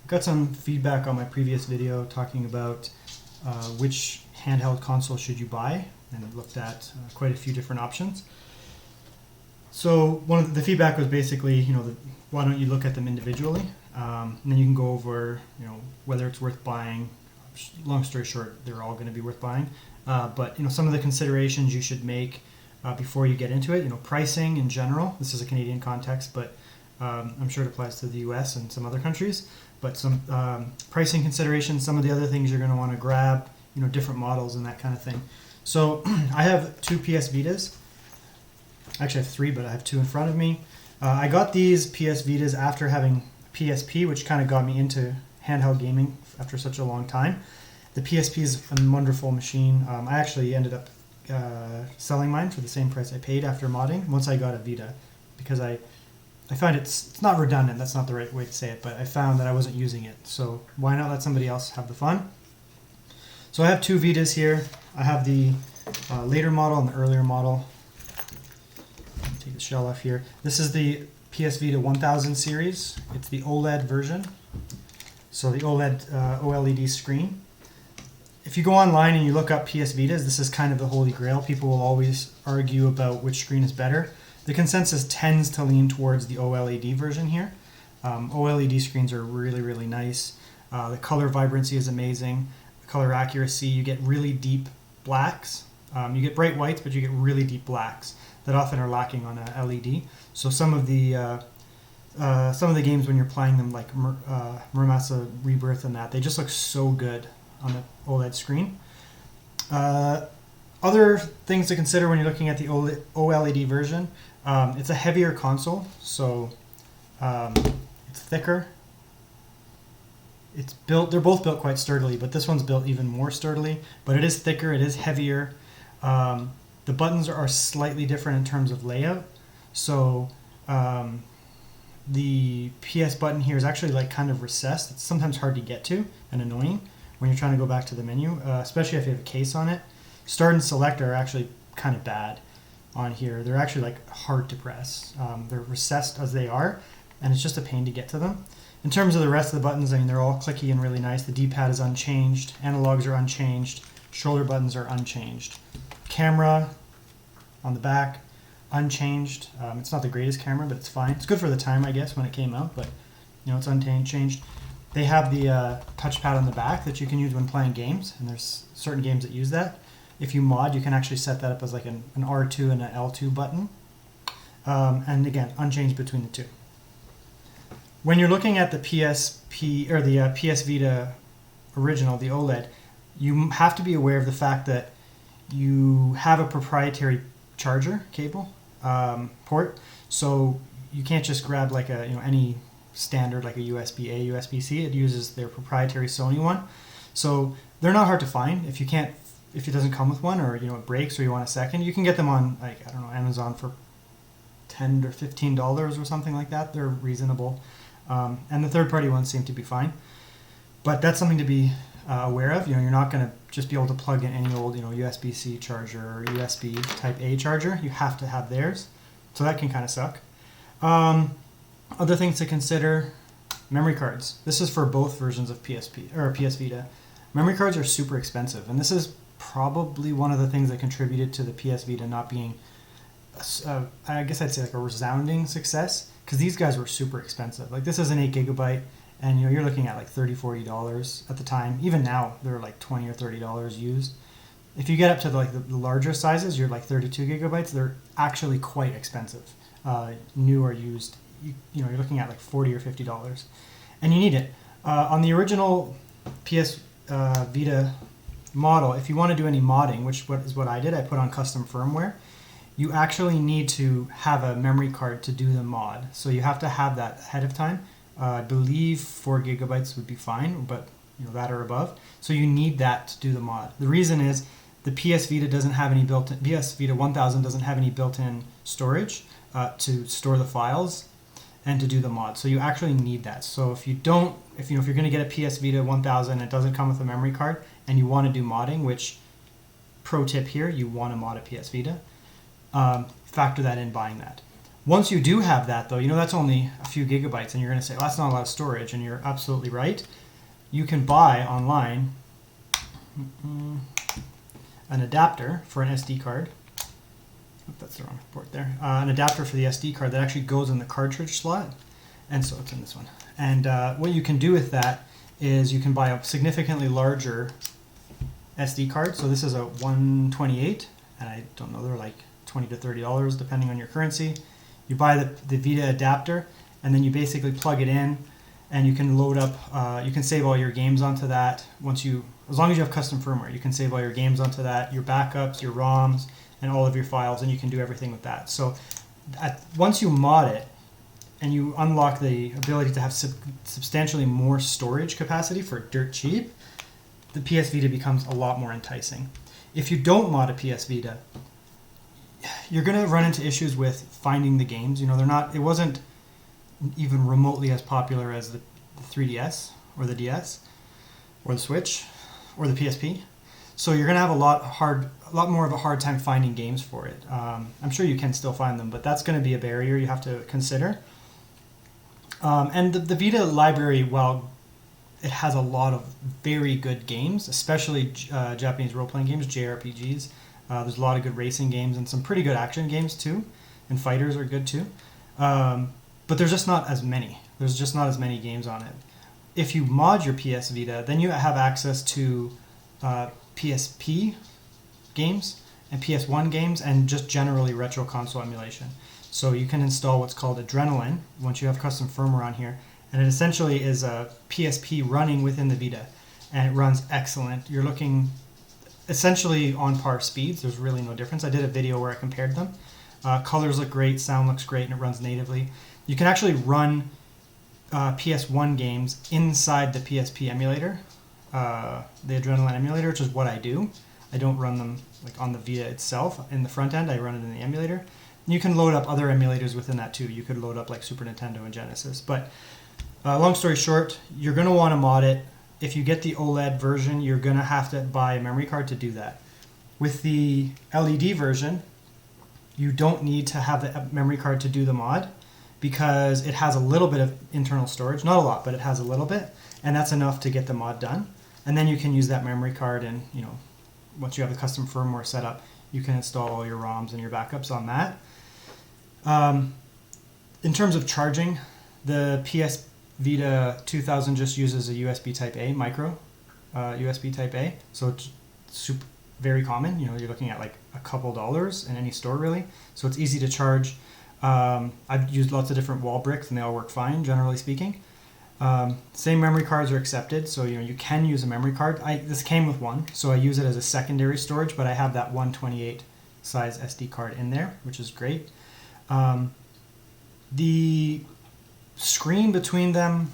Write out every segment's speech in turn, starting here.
got some feedback on my previous video talking about which handheld console should you buy, and I looked at quite a few different options. So one of the feedback was basically, why don't you look at them individually, and then you can go over, whether it's worth buying. Long story short, they're all going to be worth buying, but some of the considerations you should make before you get into it. Pricing in general. This is a Canadian context, but I'm sure it applies to the US and some other countries. But some pricing considerations, some of the other things you're going to want to grab, different models and that kind of thing. So I have two PS Vitas. Actually, I have three, but I have two in front of me. I got these PS Vitas after having PSP, which kind of got me into handheld gaming after such a long time. The PSP is a wonderful machine. I actually ended up selling mine for the same price I paid after modding once I got a Vita, because I find it's not redundant, that's not the right way to say it, but I found that I wasn't using it. So why not let somebody else have the fun? So I have two Vitas here. I have the later model and the earlier model. Take the shell off here. This is the PS Vita 1000 series. It's the OLED version. So the OLED screen. If you go online and you look up PS Vitas, this is kind of the holy grail. People will always argue about which screen is better. The consensus tends to lean towards the OLED version here. OLED screens are really, really nice. The color vibrancy is amazing. The color accuracy, you get really deep blacks. You get bright whites, but you get really deep blacks that often are lacking on a LED. So some of the games when you're playing them, like Muramasa Rebirth and that, they just look so good on the OLED screen. Other things to consider when you're looking at the OLED version, it's a heavier console, so it's thicker. They're both built quite sturdily, but this one's built even more sturdily, but it is thicker, it is heavier. The buttons are slightly different in terms of layout. So the PS button here is actually like kind of recessed. It's sometimes hard to get to and annoying when you're trying to go back to the menu, especially if you have a case on it. Start and select are actually kind of bad on here. They're actually like hard to press. They're recessed as they are, and it's just a pain to get to them. In terms of the rest of the buttons, they're all clicky and really nice. The D-pad is unchanged. Analogs are unchanged. Shoulder buttons are unchanged. Camera on the back, unchanged. It's not the greatest camera, but it's fine. It's good for the time, I guess, when it came out, but it's unchanged. They have the touchpad on the back that you can use when playing games, and there's certain games that use that. If you mod, you can actually set that up as like an R2 and an L2 button. And again, unchanged between the two. When you're looking at the PSP or the PS Vita original, the OLED, you have to be aware of the fact that you have a proprietary charger cable port, so you can't just grab like a any standard like a USB-A, USB-C. It uses their proprietary Sony one, so they're not hard to find. If it doesn't come with one, or it breaks, or you want a second, you can get them on Amazon for $10 or $15 or something like that. They're reasonable, and the third-party ones seem to be fine. But that's something to be aware of. You're not going to just be able to plug in any old USB-C charger or USB Type A charger. You have to have theirs, so that can kind of suck. Other things to consider: memory cards. This is for both versions of PSP or PS Vita. Memory cards are super expensive, and this is probably one of the things that contributed to the PS Vita not being, I guess I'd say, like a resounding success, because these guys were super expensive. Like, this is an 8 gigabyte, and you're looking at like $30-$40 at the time. Even now, they're like $20 or $30 used. If you get up to the larger sizes, you're like 32 gigabytes. They're actually quite expensive, new or used. You're looking at like $40 or $50, and you need it. On the original PS Vita model, if you want to do any modding, which is what I did, I put on custom firmware. You actually need to have a memory card to do the mod, so you have to have that ahead of time. I believe 4 gigabytes would be fine, but that or above. So you need that to do the mod. The reason is the PS Vita doesn't have any built-in. PS Vita 1000 doesn't have any built-in storage to store the files and to do the mod. So you actually need that. So if you're going to get a PS Vita 1000 and it doesn't come with a memory card, and you want to do modding, which, pro tip here, you want to mod a PS Vita, factor that in buying that. Once you do have that, though, that's only a few gigabytes, and you're going to say, well, that's not a lot of storage, and you're absolutely right. You can buy online an adapter for an SD card. Oh, that's the wrong port there. An adapter for the SD card that actually goes in the cartridge slot, and so it's in this one. And what you can do with that is you can buy a significantly larger SD card. So this is a 128, and I don't know, they're like $20 to $30 depending on your currency. You buy the Vita adapter, and then you basically plug it in, and you can load up, you can save all your games onto that. As long as you have custom firmware, you can save all your games onto that, your backups, your ROMs, and all of your files, and you can do everything with that. So once you mod it, and you unlock the ability to have substantially more storage capacity for dirt cheap, the PS Vita becomes a lot more enticing. If you don't mod a PS Vita, you're going to run into issues with finding the games. It wasn't even remotely as popular as the 3DS or the DS or the Switch or the PSP. So you're going to have a lot more of a hard time finding games for it. I'm sure you can still find them, but that's going to be a barrier you have to consider. And the Vita library, while it has a lot of very good games, especially Japanese role-playing games, JRPGs. There's a lot of good racing games and some pretty good action games too, and fighters are good too. But there's just not as many. There's just not as many games on it. If you mod your PS Vita, then you have access to PSP games and PS1 games and just generally retro console emulation. So you can install what's called Adrenaline once you have custom firmware on here. And it essentially is a PSP running within the Vita. And it runs excellent. You're looking essentially on par speeds. There's really no difference. I did a video where I compared them. Colors look great, sound looks great, and it runs natively. You can actually run PS1 games inside the PSP emulator, the Adrenaline emulator, which is what I do. I don't run them like on the Vita itself in the front end. I run it in the emulator. And you can load up other emulators within that too. You could load up like Super Nintendo and Genesis. But long story short, you're going to want to mod it. If you get the OLED version, you're going to have to buy a memory card to do that. With the LED version, you don't need to have the memory card to do the mod because it has a little bit of internal storage. Not a lot, but it has a little bit. And that's enough to get the mod done. And then you can use that memory card and, once you have the custom firmware set up, you can install all your ROMs and your backups on that. In terms of charging, the PS Vita 2000 just uses a USB Type-A, micro USB Type-A, so it's very common. You're looking at like a couple dollars in any store really, so it's easy to charge. I've used lots of different wall bricks and they all work fine, generally speaking. Same memory cards are accepted, so you can use a memory card. This came with one, so I use it as a secondary storage, but I have that 128 size SD card in there, which is great. The screen between them,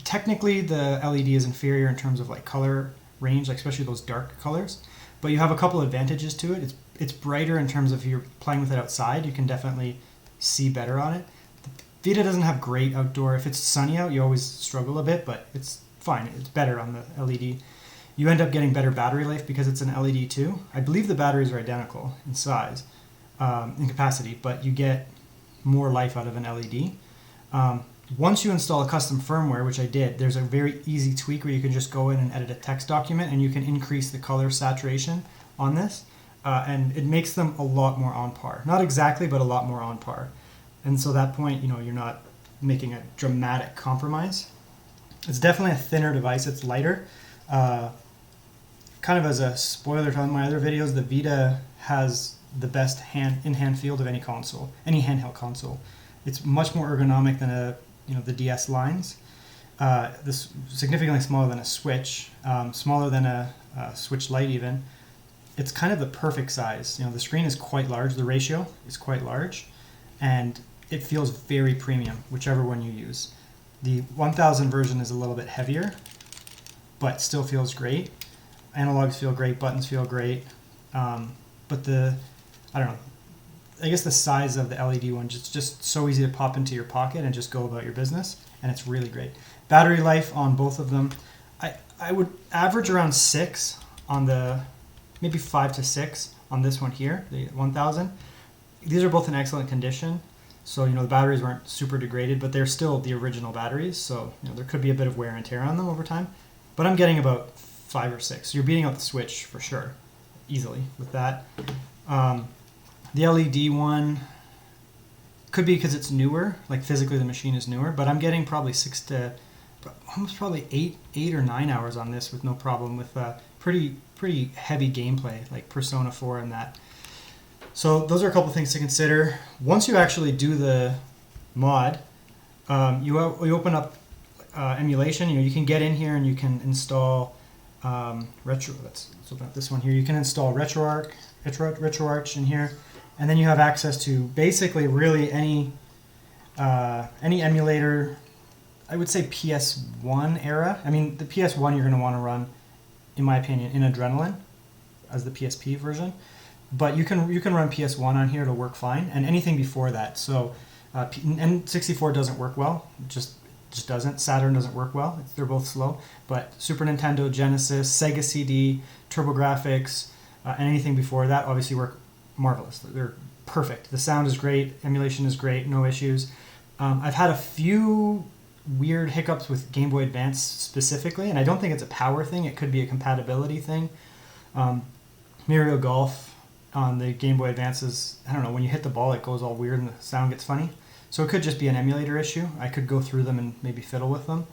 technically the LED is inferior in terms of like color range, like especially those dark colors, but you have a couple of advantages to it. It's brighter in terms of if you're playing with it outside, you can definitely see better on it. The Vita doesn't have great outdoor. If it's sunny out, you always struggle a bit, but it's fine. It's better on the LED. You end up getting better battery life because it's an LED too. I believe the batteries are identical in size, in capacity, but you get more life out of an LED. Once you install a custom firmware, which I did, there's a very easy tweak where you can just go in and edit a text document and you can increase the color saturation on this. And it makes them a lot more on par. Not exactly, but a lot more on par. And so at that point, you're not making a dramatic compromise. It's definitely a thinner device. It's lighter. Kind of as a spoiler to my other videos, the Vita has the best in-hand field of any console, any handheld console. It's much more ergonomic than the DS lines. This significantly smaller than a Switch, smaller than a Switch Lite even. It's kind of the perfect size. The screen is quite large. The ratio is quite large, and it feels very premium, whichever one you use. The 1000 version is a little bit heavier, but still feels great. Analogs feel great, buttons feel great, but I guess the size of the LED one is just so easy to pop into your pocket and just go about your business, and it's really great. Battery life on both of them, I would average around 6 on maybe 5 to 6 on this one here, the 1000. these are both in excellent condition. So, the batteries weren't super degraded, but they're still the original batteries. So, there could be a bit of wear and tear on them over time. But I'm getting about 5 or 6. So you're beating out the Switch for sure, easily with that. The LED one could be because it's newer, like physically the machine is newer, but I'm getting probably 6 to almost probably 8 or 9 hours on this with no problem, with pretty heavy gameplay like Persona 4 and that. So those are a couple things to consider. Once you actually do the mod, you open up emulation. You can get in here and you can install let's open up this one here. You can install RetroArch in here, and then you have access to basically really any emulator. I would say PS1 era. I mean, the PS1 you're going to want to run, in my opinion, in Adrenaline as the PSP version. But you can run PS1 on here, it'll work fine, and anything before that. So N64 doesn't work well, just doesn't. Saturn doesn't work well. They're both slow. But Super Nintendo, Genesis, Sega CD, TurboGrafx, and anything before that obviously work marvelous. They're perfect. The sound is great, emulation is great, no issues. I've had a few weird hiccups with Game Boy Advance specifically, and I don't think it's a power thing. It could be a compatibility thing. Mario Golf on the Game Boy Advances, I don't know, when you hit the ball it goes all weird and the sound gets funny. So it could just be an emulator issue. I could go through them and maybe fiddle with them,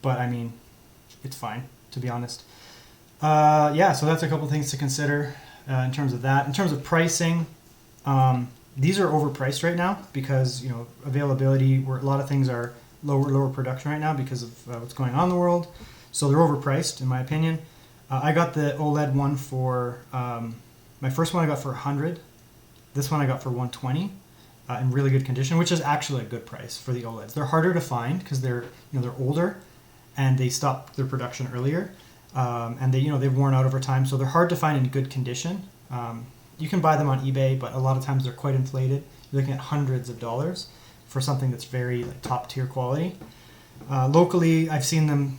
but I mean, it's fine, to be honest. Yeah, so that's a couple things to consider in terms of that. In terms of pricing, these are overpriced right now because availability, where a lot of things are lower production right now because of what's going on in the world. So they're overpriced, in my opinion. I got the OLED one for my first one I got for $100. This one I got for $120 in really good condition, which is actually a good price for the OLEDs. They're harder to find because they're older and they stopped their production earlier, and they've worn out over time, so they're hard to find in good condition. You can buy them on eBay, but a lot of times they're quite inflated. You're looking at hundreds of dollars for something that's very top tier quality. Locally, I've seen them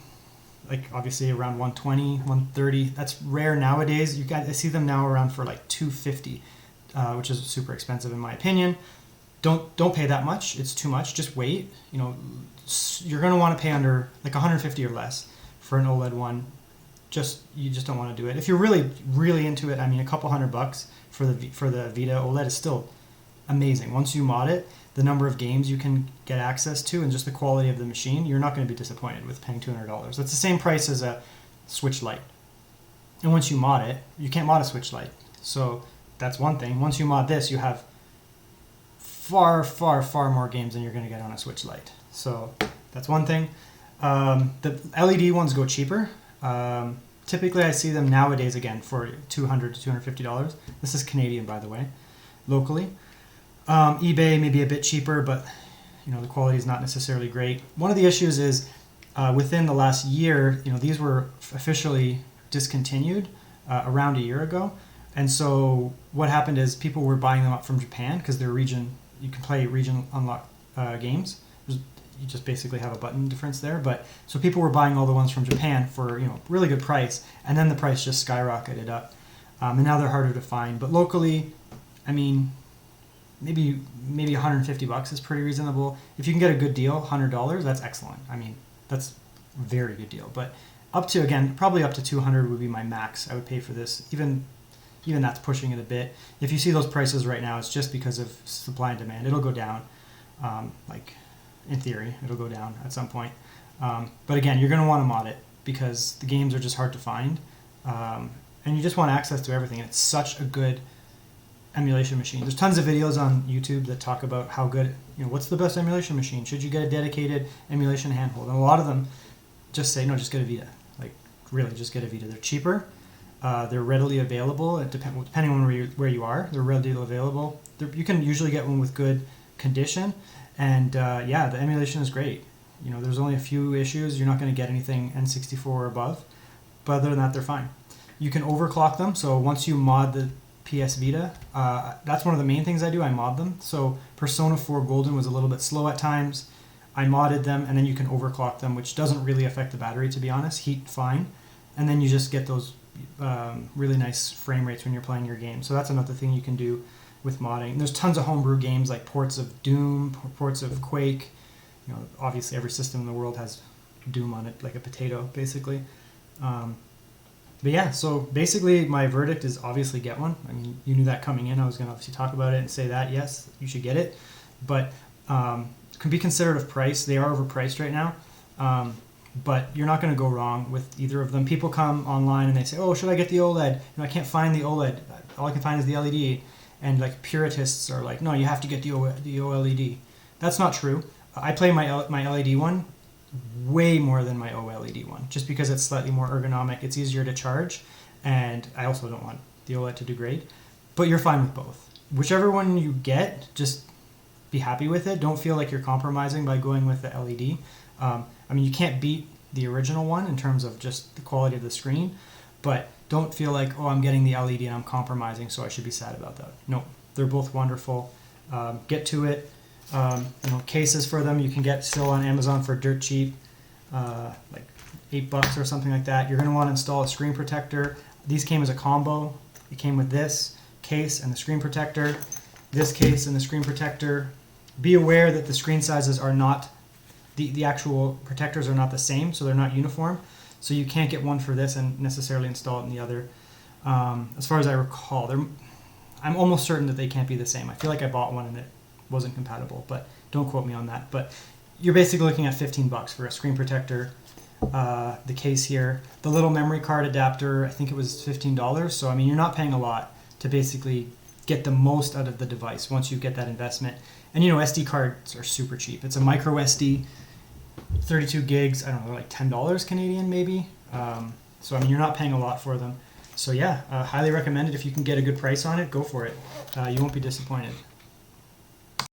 obviously around 120, 130. That's rare nowadays. I see them now around for $250, which is super expensive in my opinion. Don't pay that much. It's too much. Just wait. You're going to want to pay under $150 or less for an OLED one. You just don't want to do it. If you're really into it, I mean, a couple $100 for the Vita OLED is still amazing. Once you mod it, the number of games you can get access to and just the quality of the machine, you're not going to be disappointed with paying $200. That's the same price as a Switch Lite. And once you mod it, you can't mod a Switch Lite. So that's one thing. Once you mod this, you have far, far, far more games than you're going to get on a Switch Lite. So that's one thing. The LED ones go cheaper. Typically I see them nowadays again for $200 to $250. This is Canadian, by the way, locally. eBay may be a bit cheaper, but the quality is not necessarily great. One of the issues is within the last year, these were officially discontinued around a year ago. And so what happened is people were buying them up from Japan because they're you can play region unlocked games. You just basically have a button difference there. But so people were buying all the ones from Japan for really good price, and then the price just skyrocketed up, and now they're harder to find. But locally, I mean, maybe $150 is pretty reasonable. If you can get a good deal, $100, that's excellent. I mean, that's a very good deal. But probably up to $200 would be my max I would pay for this. Even that's pushing it a bit. If you see those prices right now, it's just because of supply and demand. It'll go down. In theory, it'll go down at some point. But again, you're going to want to mod it because the games are just hard to find. And you just want access to everything. And it's such a good emulation machine. There's tons of videos on YouTube that talk about how good, what's the best emulation machine? Should you get a dedicated emulation handhold? And a lot of them just say, no, just get a Vita. Really, just get a Vita. They're cheaper. They're readily available. Depending on where you are, they're readily available. You can usually get one with good condition. And the emulation is great. There's only a few issues. You're not going to get anything N64 or above. But other than that, they're fine. You can overclock them. So once you mod the PS Vita, that's one of the main things I do. I mod them. So Persona 4 Golden was a little bit slow at times. I modded them, and then you can overclock them, which doesn't really affect the battery, to be honest. Heat fine. And then you just get those really nice frame rates when you're playing your game. So that's another thing you can do. with modding. And there's tons of homebrew games like ports of Doom, ports of Quake. You know, obviously every system in the world has Doom on it, like a potato, basically. But yeah, so basically my verdict is obviously get one. I mean, you knew that coming in. I was going to obviously talk about it and say that, yes, you should get it. But can be considerate of price. They are overpriced right now. But you're not going to go wrong with either of them. People come online and they say, oh, should I get the OLED? You know, I can't find the OLED. All I can find is the LED. And like purists are like, no, you have to get the OLED. That's not true. I play my LED one way more than my OLED one, just because it's slightly more ergonomic. It's easier to charge, and I also don't want the OLED to degrade. But you're fine with both. Whichever one you get, just be happy with it. Don't feel like you're compromising by going with the LED. I mean, you can't beat the original one in terms of just the quality of the screen, but don't feel like, oh, I'm getting the LED and I'm compromising, so I should be sad about that. No, they're both wonderful. Get to it. You know, cases for them you can get still on Amazon for dirt cheap, like $8 or something like that. You're going to want to install a screen protector. These came as a combo. It came with this case and the screen protector, this case and the screen protector. Be aware that the screen sizes are not, the actual protectors are not the same, so they're not uniform. So you can't get one for this and necessarily install it in the other. As far as I recall, I'm almost certain that they can't be the same. I feel like I bought one and it wasn't compatible, but don't quote me on that. But you're basically looking at $15 for a screen protector, the case here, the little memory card adapter. I think it was $15. So I mean, you're not paying a lot to basically get the most out of the device once you get that investment. And you know, SD cards are super cheap. It's a micro SD, 32 gigs. I don't know, like $10 Canadian maybe. So I mean, you're not paying a lot for them. So yeah, highly recommend it. If you can get a good price on it, go for it. You won't be disappointed.